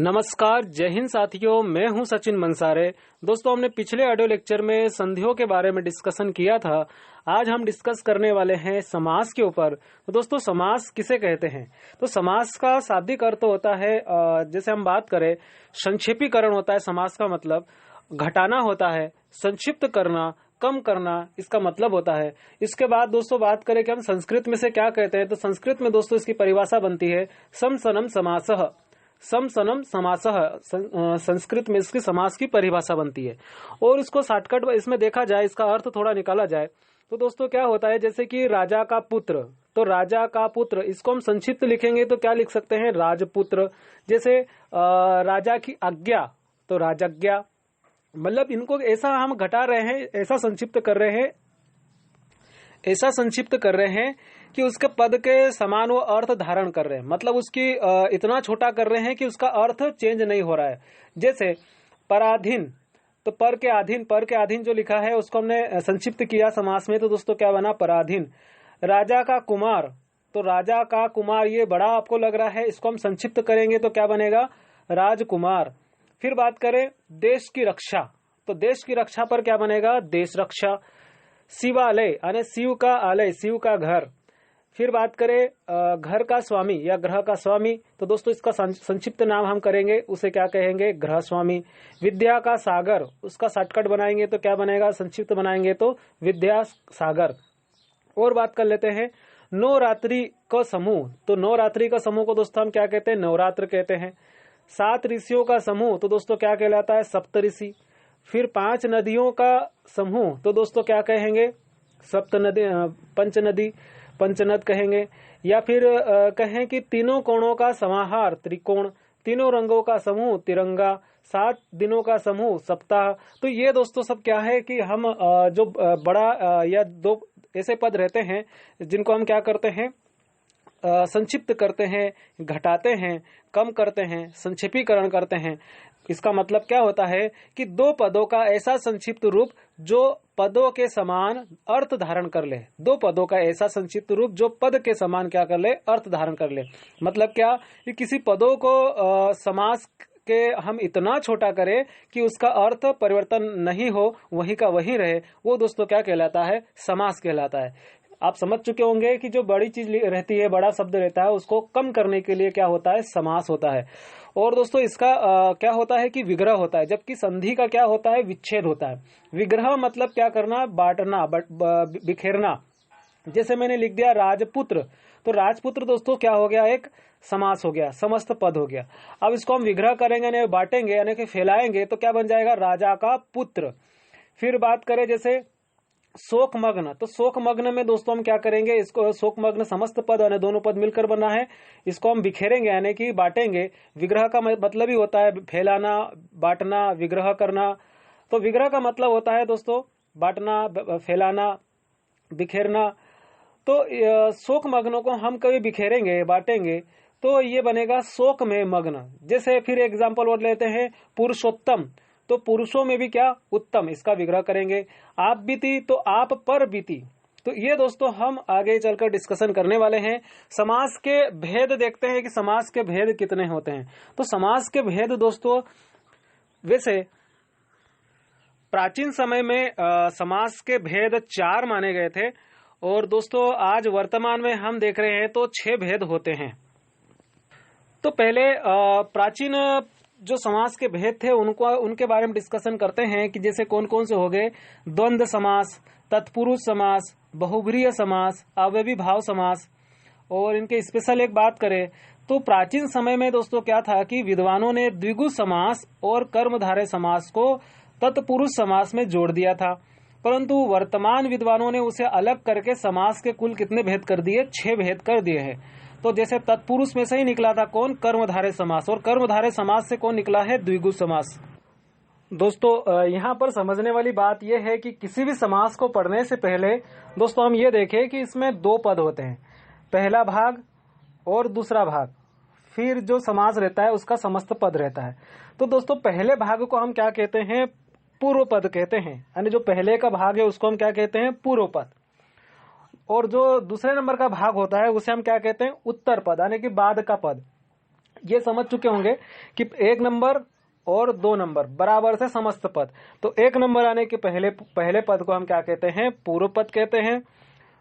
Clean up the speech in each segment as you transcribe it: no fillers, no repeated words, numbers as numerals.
नमस्कार, जय हिंद साथियों। मैं हूं सचिन मंसारे। दोस्तों, हमने पिछले ऑडियो लेक्चर में संधियों के बारे में डिस्कशन किया था। आज हम डिस्कस करने वाले हैं समास के ऊपर। तो दोस्तों, समास किसे कहते हैं? तो समास का शाब्दिक अर्थ होता है, जैसे हम बात करें, संक्षेपीकरण होता है। समास का मतलब घटाना होता है, संक्षिप्त करना, कम करना, इसका मतलब होता है। इसके बाद दोस्तों बात करें कि हम संस्कृत में से क्या कहते हैं, तो संस्कृत में दोस्तों इसकी परिभाषा बनती है समसनम समासः। समसनम समासः संस्कृत में इसकी समास की परिभाषा बनती है। और इसको शॉर्टकट इसमें देखा जाए, इसका अर्थ थोड़ा निकाला जाए तो दोस्तों क्या होता है, जैसे कि राजा का पुत्र, तो राजा का पुत्र, इसको हम संक्षिप्त लिखेंगे तो क्या लिख सकते हैं, राजपुत्र। जैसे राजा की आज्ञा, तो राजज्ञा। मतलब इनको ऐसा हम घटा रहे हैं, ऐसा संक्षिप्त कर रहे हैं कि उसके पद के समान वो अर्थ धारण कर रहे हैं। मतलब उसकी इतना छोटा कर रहे हैं कि उसका अर्थ चेंज नहीं हो रहा है। जैसे पराधीन, तो पर के अधीन जो लिखा है उसको हमने संक्षिप्त किया समास में, तो दोस्तों क्या बना, पराधीन। राजा का कुमार, तो राजा का कुमार ये बड़ा आपको लग रहा है, इसको हम संक्षिप्त करेंगे तो क्या बनेगा, राजकुमार। फिर बात करें देश की रक्षा, तो देश की रक्षा पर क्या बनेगा, देश रक्षा। शिवालय यानी शिव का आलय, शिव का घर। फिर बात करें घर का स्वामी या ग्रह का स्वामी, तो दोस्तों इसका संक्षिप्त नाम हम करेंगे, उसे क्या कहेंगे, ग्रह स्वामी। विद्या का सागर, उसका शॉर्टकट बनाएंगे तो क्या बनेगा, संक्षिप्त बनाएंगे तो विद्या सागर। और बात कर लेते हैं नवरात्रि का समूह, तो नवरात्रि का समूह को दोस्तों हम क्या कहते हैं, नवरात्र कहते हैं। 7 ऋषियों का समूह, तो दोस्तों क्या कहलाता है, सप्तऋषि। फिर 5 नदियों का समूह, तो दोस्तों क्या कहेंगे, पंचनद कहेंगे। या फिर कहें कि तीनों कोणों का समाहार, त्रिकोण। तीनों रंगों का समूह, तिरंगा। 7 दिनों का समूह, सप्ताह। तो ये दोस्तों सब क्या है कि हम जो बड़ा या 2 ऐसे पद रहते हैं जिनको हम क्या करते हैं, संक्षिप्त करते हैं, घटाते हैं, कम करते हैं, संक्षेपीकरण करते हैं। इसका मतलब क्या होता है कि 2 पदों का ऐसा संक्षिप्त रूप जो पदों के समान अर्थ धारण कर ले। 2 पदों का ऐसा संक्षिप्त रूप जो पद के समान क्या कर ले, अर्थ धारण कर ले। मतलब क्या कि किसी पदों को समास के हम इतना छोटा करें कि उसका अर्थ परिवर्तन नहीं हो, वही का वही रहे, वो दोस्तों क्या कहलाता है, समास कहलाता है। आप समझ चुके होंगे कि जो बड़ी चीज रहती है, बड़ा शब्द रहता है, उसको कम करने के लिए क्या होता है, समास होता है। और दोस्तों इसका क्या होता है कि विग्रह होता है, जबकि संधि का क्या होता है, विच्छेद होता है। विग्रह मतलब क्या करना, बांटना, बिखेरना। जैसे मैंने लिख दिया राजपुत्र, तो राजपुत्र दोस्तों क्या हो गया, एक समास हो गया, समस्त पद हो गया। अब इसको हम विग्रह करेंगे यानी बांटेंगे यानी कि फैलाएंगे, तो क्या बन जाएगा, राजा का पुत्र। फिर बात करें जैसे शोकमग्न, तो शोकमग्न में दोस्तों हम क्या करेंगे, इसको शोकमग्न समस्त पद यानी दोनों पद मिलकर बना है, इसको हम बिखेरेंगे यानी कि बांटेंगे। विग्रह का मतलब ही होता है फैलाना, बांटना, विग्रह करना। तो विग्रह का मतलब होता है दोस्तों बांटना, फैलाना, बिखेरना। तो शोकमग्नों को हम कभी बिखेरेंगे, बांटेंगे, तो ये बनेगा शोक में मग्न। जैसे फिर एग्जाम्पल और लेते हैं पुरुषोत्तम, तो पुरुषों में भी क्या, उत्तम, इसका विग्रह करेंगे। आप बीती, तो आप पर बीती। तो ये दोस्तों हम आगे चलकर डिस्कशन करने वाले हैं। समास के भेद देखते हैं कि समास के भेद कितने होते हैं। तो समास के भेद दोस्तों, वैसे प्राचीन समय में समास के भेद 4 माने गए थे, और दोस्तों आज वर्तमान में हम देख रहे हैं तो 6 भेद होते हैं। तो पहले प्राचीन जो समास के भेद थे उनके बारे में डिस्कशन करते हैं कि जैसे कौन कौन से हो गए, द्वंद्व समास, तत्पुरुष समास, बहुब्रीहि समास, अव्ययी भाव समास। और इनके स्पेशल एक बात करें तो प्राचीन समय में दोस्तों क्या था कि विद्वानों ने द्विगु समास और कर्मधारय समास को तत्पुरुष समास में जोड़ दिया था, परंतु वर्तमान विद्वानों ने उसे अलग करके समास के कुल कितने भेद कर दिए, 6 भेद कर दिए हैं। तो जैसे तत्पुरुष में से ही निकला था कौन, कर्मधारय समास, और कर्मधारय समास से कौन निकला है, द्विगु समास। दोस्तों यहाँ पर समझने वाली बात यह है कि किसी भी समास को पढ़ने से पहले दोस्तों हम ये देखें कि इसमें 2 पद होते हैं, पहला भाग और दूसरा भाग। फिर जो समास रहता है उसका समस्त पद रहता है। तो दोस्तों पहले भाग को हम क्या कहते हैं, पूर्व पद कहते हैं, यानी जो पहले का भाग है उसको हम क्या कहते हैं, पूर्व पद। और जो दूसरे नंबर का भाग होता है उसे हम क्या कहते हैं, उत्तर पद, यानी कि बाद का पद। ये समझ चुके होंगे कि 1 नंबर और 2 नंबर बराबर से समस्त पद। तो 1 नंबर आने के पहले पद को हम क्या कहते हैं? पूर्व पद कहते हैं।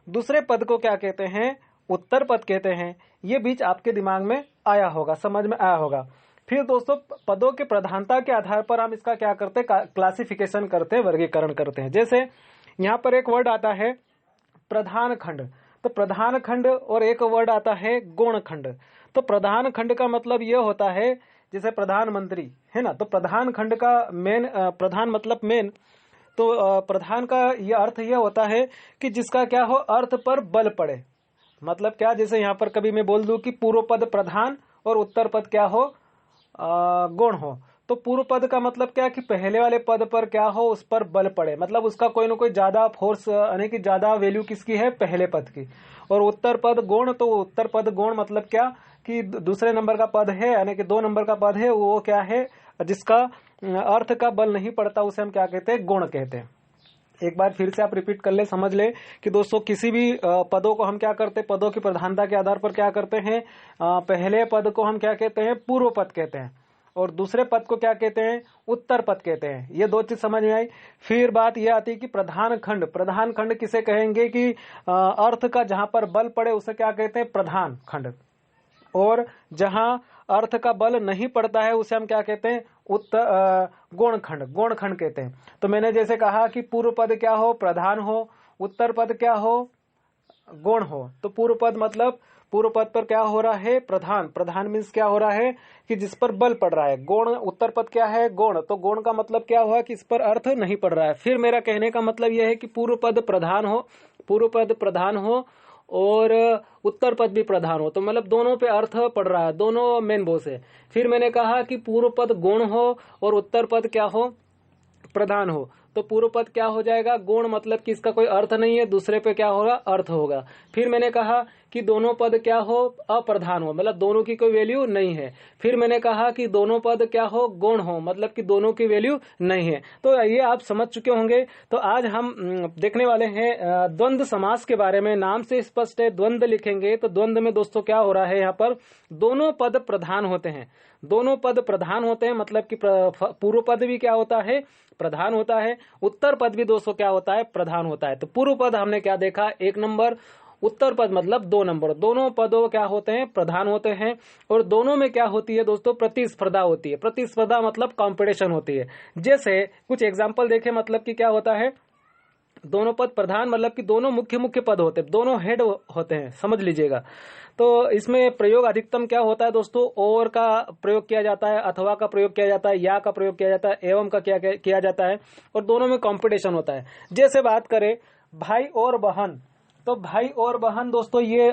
दूसरे पद को क्या कहते हैं? उत्तर पद कहते हैं। ये बीच आपके दिमाग में आया होगा, समझ में आया होगा। फिर दोस्तों पदों के प्रधानता के आधार पर हम इसका क्या करते हैं? क्लासिफिकेशन करते हैं, वर्गीकरण करते हैं। जैसे यहाँ पर एक वर्ड आता है प्रधान खंड, तो प्रधान खंड, और एक वर्ड आता है गौण खंड। तो प्रधान खंड का मतलब ये होता है जैसे प्रधानमंत्री है ना, तो प्रधान खंड का प्रधान मतलब मेन। तो प्रधान का ये अर्थ ये होता है कि जिसका क्या हो, अर्थ पर बल पड़े। मतलब क्या, जैसे यहाँ पर कभी मैं बोल दूं कि पूर्व पद प्रधान और उत्तर पद क्या हो, गौण हो। तो पूर्व पद का मतलब क्या कि पहले वाले पद पर क्या हो, उस पर बल पड़े, मतलब उसका कोई ना कोई ज्यादा फोर्स, यानी कि ज्यादा वैल्यू किसकी है, पहले पद की। और उत्तर पद गौण, तो उत्तर पद गौण मतलब क्या कि दूसरे नंबर का पद है, यानी कि 2 नंबर का पद है, वो क्या है, जिसका अर्थ का बल नहीं पड़ता, उसे हम क्या कहते हैं? गौण कहते हैं। एक बार फिर से आप रिपीट कर ले, समझ ले कि दोस्तों किसी भी पदों को हम क्या करते हैं? पदों की प्रधानता के आधार पर क्या करते हैं? पहले पद को हम क्या कहते हैं? पूर्व पद कहते हैं, और दूसरे पद को क्या कहते हैं? उत्तर पद कहते हैं। ये 2 चीज समझ में आई। फिर बात यह आती है कि प्रधान खंड। प्रधान खंड किसे कहेंगे कि अर्थ का जहां पर बल पड़े उसे क्या कहते हैं? प्रधान खंड। और जहां अर्थ का बल नहीं पड़ता है उसे हम क्या कहते हैं? गौण खंड, गौण खंड कहते हैं। तो मैंने जैसे कहा कि पूर्व पद क्या हो? प्रधान हो। उत्तर पद क्या हो? गौण हो। तो पूर्व पद मतलब पूर्व पद पर क्या हो रहा है? प्रधान। प्रधान मीन्स क्या हो रहा है कि जिस पर बल पड़ रहा है। गौण, उत्तर पद क्या है? गौण। तो गौण का मतलब क्या हुआ कि इस पर अर्थ नहीं पड़ रहा है। फिर मेरा कहने का मतलब यह है कि पूर्व पद प्रधान हो, पूर्व पद प्रधान हो और उत्तर पद भी प्रधान हो, तो मतलब दोनों पे अर्थ पड़ रहा है, दोनों मेन बोस है। फिर मैंने कहा कि पूर्व पद गौण हो और उत्तर पद क्या हो? प्रधान हो। तो पूर्व पद क्या हो जाएगा? गौण, मतलब कि इसका कोई अर्थ नहीं है, दूसरे पे क्या होगा? अर्थ होगा। फिर मैंने कहा कि दोनों पद क्या हो? अप्रधान हो, मतलब दोनों की कोई वैल्यू नहीं है। फिर मैंने कहा कि दोनों पद क्या हो? गौण हो, मतलब कि दोनों की वैल्यू नहीं है। तो ये आप समझ चुके होंगे। तो आज हम देखने वाले हैं द्वंद्व समास के बारे में। नाम से स्पष्ट है, द्वंद्व लिखेंगे तो द्वंद्व में दोस्तों क्या हो रहा है? यहाँ पर दोनों पद प्रधान होते हैं, दोनों पद प्रधान होते हैं, मतलब कि पूर्व पद भी क्या होता है? प्रधान होता है। उत्तर पद भी दोस्तों क्या होता है? प्रधान होता है। तो पूर्व पद हमने क्या देखा? 1 नंबर। उत्तर पद मतलब 2 नंबर। दोनों पदों क्या होते हैं? प्रधान होते हैं। और दोनों में क्या होती है दोस्तों? प्रतिस्पर्धा होती है। प्रतिस्पर्धा मतलब कॉम्पिटिशन होती है। जैसे कुछ एग्जाम्पल देखें, मतलब कि क्या होता है? दोनों पद प्रधान मतलब कि दोनों मुख्य मुख्य पद होते हैं, दोनों हेड होते हैं, समझ लीजिएगा। तो इसमें प्रयोग अधिकतम क्या होता है दोस्तों? और का प्रयोग किया जाता है, अथवा का प्रयोग किया जाता है, या का प्रयोग किया जाता है, एवं का किया जाता है, और दोनों में कंपटीशन होता है। जैसे बात करें भाई और बहन, तो भाई और बहन दोस्तों ये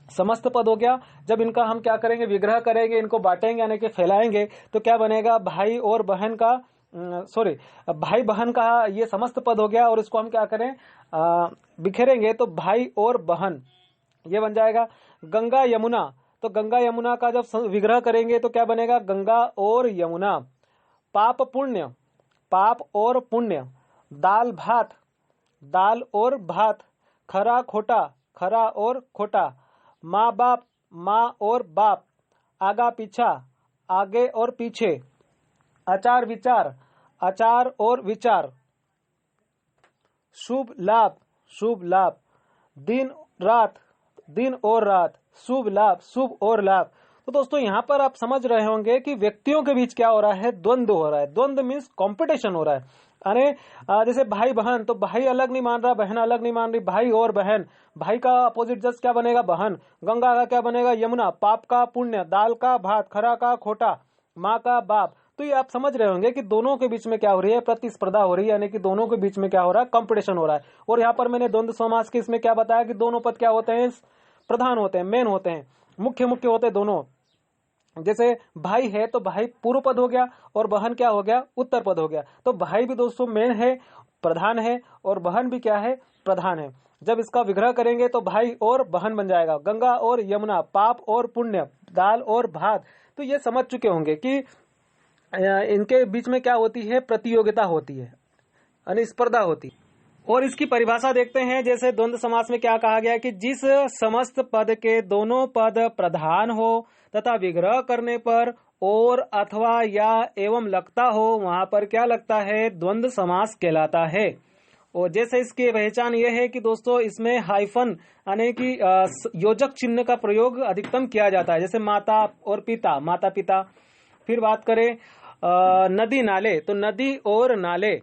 समस्त पद हो गया। जब इनका हम क्या करेंगे? विग्रह करेंगे, इनको बांटेंगे यानी कि फैलाएंगे, तो क्या बनेगा? भाई और बहन का भाई बहन का ये समस्त पद हो गया। और इसको हम क्या करें? बिखेरेंगे तो भाई और बहन ये बन जाएगा। गंगा यमुना, तो गंगा यमुना का जब विग्रह करेंगे तो क्या बनेगा? गंगा और यमुना। पाप पुण्य, पाप और पुण्य। दाल भात, दाल और भात। खरा खोटा, खरा और खोटा। माँ बाप, माँ और बाप। आगा पीछा, आगे और पीछे। आचार विचार, आचार और विचार। शुभ लाभ, शुभ लाभ। दिन रात, दिन और रात। शुभ लाभ, शुभ और लाभ। तो दोस्तों यहाँ पर आप समझ रहे होंगे कि व्यक्तियों के बीच क्या हो रहा है? द्वंद्व हो रहा है। द्वंद्व मीन्स कंपटीशन हो रहा है। अरे जैसे भाई बहन, तो भाई अलग नहीं मान रहा, बहन अलग नहीं मान रही, भाई और बहन। भाई का अपोजिट जस्ट क्या बनेगा? बहन। गंगा का क्या बनेगा? यमुना। पाप का पुण्य, दाल का भात, खरा का खोटा, माँ का बाप। तो ये आप समझ रहे होंगे कि दोनों के बीच में क्या हो रही है? प्रतिस्पर्धा हो रही है, यानी कि दोनों के बीच में क्या हो रहा है? कंपटीशन हो रहा है। और यहाँ पर मैंने द्वंद्व समास के इसमें क्या बताया कि दोनों पद क्या होते हैं? प्रधान होते हैं, मेन होते हैं, मुख्य मुख्य होते हैं दोनों। जैसे भाई है तो भाई पूर्व पद हो गया, और बहन क्या हो गया? उत्तर पद हो गया। तो भाई भी दोस्तों मेन है, प्रधान है, और बहन भी क्या है? प्रधान है। जब इसका विग्रह करेंगे तो भाई और बहन बन जाएगा। गंगा और यमुना, पाप और पुण्य, दाल और भात। तो ये समझ चुके होंगे कि इनके बीच में क्या होती है? प्रतियोगिता होती है, यानी स्पर्धा होती है। और इसकी परिभाषा देखते हैं। जैसे द्वंद्व समास में क्या कहा गया है कि जिस समस्त पद के दोनों पद प्रधान हो तथा विग्रह करने पर और अथवा या एवं लगता हो, वहां पर क्या लगता है, द्वंद्व समास कहलाता है। और जैसे इसकी पहचान ये है कि दोस्तों इसमें हाइफन यानी कि योजक चिन्ह का प्रयोग अधिकतम किया जाता है। जैसे माता और पिता, माता पिता। फिर बात करें नदी नाले, तो नदी और नाले।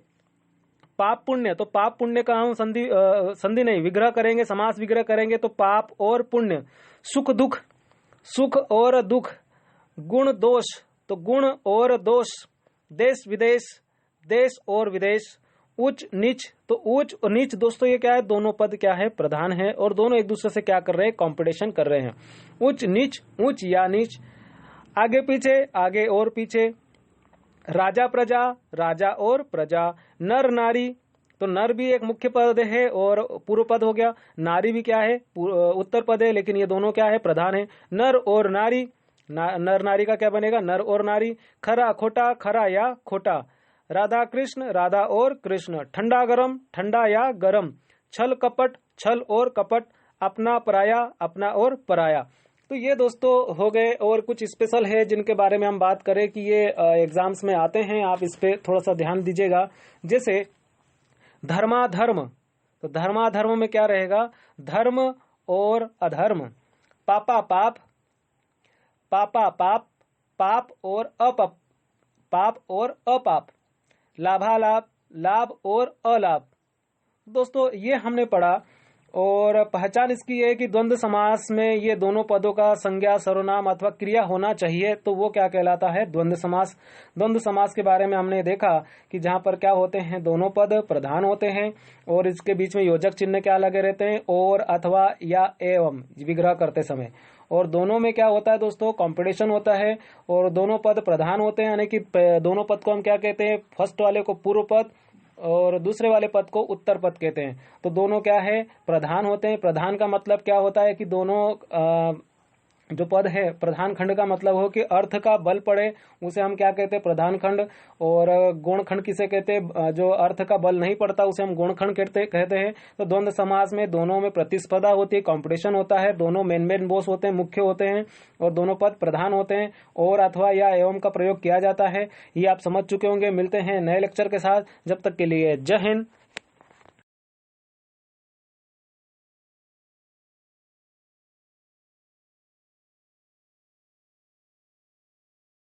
पाप पुण्य, तो पाप पुण्य का हम संधि नहीं, विग्रह करेंगे, समास विग्रह करेंगे तो पाप और पुण्य। सुख दुख, सुख और दुख। गुण दोष, तो गुण और दोष। देश विदेश, देश और विदेश। उच्च नीच, तो उच्च और नीच दोस्तों ये क्या है, दोनों पद क्या है, प्रधान है और दोनों एक दूसरे से क्या कर रहे हैं, कंपटीशन कर रहे हैं। उच्च नीच, उच्च या नीच। आगे पीछे, आगे और पीछे। राजा प्रजा, राजा और प्रजा। नर नारी, तो नर भी एक मुख्य पद है और पूर्व पद हो गया। नारी भी क्या है, उत्तर पद है, लेकिन ये दोनों क्या है, प्रधान है। नर और नारी, नर नारी का क्या बनेगा, नर और नारी। खरा खोटा, खरा या खोटा। राधा कृष्ण, राधा और कृष्ण। ठंडा गरम, ठंडा या गरम। छल कपट, छल और कपट। अपना पराया, अपना और पराया। तो ये दोस्तों हो गए। और कुछ स्पेशल है जिनके बारे में हम बात करें कि ये एग्जाम्स में आते हैं, आप इस पे थोड़ा सा ध्यान दीजिएगा। जैसे धर्माधर्म, तो धर्माधर्म में क्या रहेगा, धर्म और अधर्म। पापा पाप, पापा पाप। पाप और अपाप, पाप और अपाप। लाभालाभ, लाभ और अलाभ। दोस्तों ये हमने पढ़ा। और पहचान इसकी है कि द्वंद्व समास में ये दोनों पदों का संज्ञा, सर्वनाम अथवा क्रिया होना चाहिए, तो वो क्या कहलाता है, द्वंद्व समास। द्वंद्व समास के बारे में हमने देखा कि जहां पर क्या होते हैं, दोनों पद प्रधान होते हैं और इसके बीच में योजक चिन्ह क्या लगे रहते हैं, और अथवा या एवं, विग्रह करते समय। और दोनों में क्या होता है दोस्तों, कंपटीशन होता है और दोनों पद प्रधान होते हैं, यानी कि दोनों पद को हम क्या कहते हैं, फर्स्ट वाले को पूर्व पद और दूसरे वाले पद को उत्तर पद कहते हैं। तो दोनों क्या है, प्रधान होते हैं। प्रधान का मतलब क्या होता है कि दोनों जो पद है, प्रधान खंड का मतलब हो कि अर्थ का बल पड़े, उसे हम क्या कहते हैं, प्रधान खंड। और गुण खंड किसे कहते हैं, जो अर्थ का बल नहीं पड़ता उसे हम गुण खंड कहते हैं। तो द्वंद्व समास में दोनों में प्रतिस्पर्धा होती है, कंपटीशन होता है, दोनों मेन बॉस होते हैं, मुख्य होते हैं और दोनों पद प्रधान होते हैं। और अथवा या एवं का प्रयोग किया जाता है। ये आप समझ चुके होंगे। मिलते हैं नए लेक्चर के साथ, जब तक के लिए जय हिंद,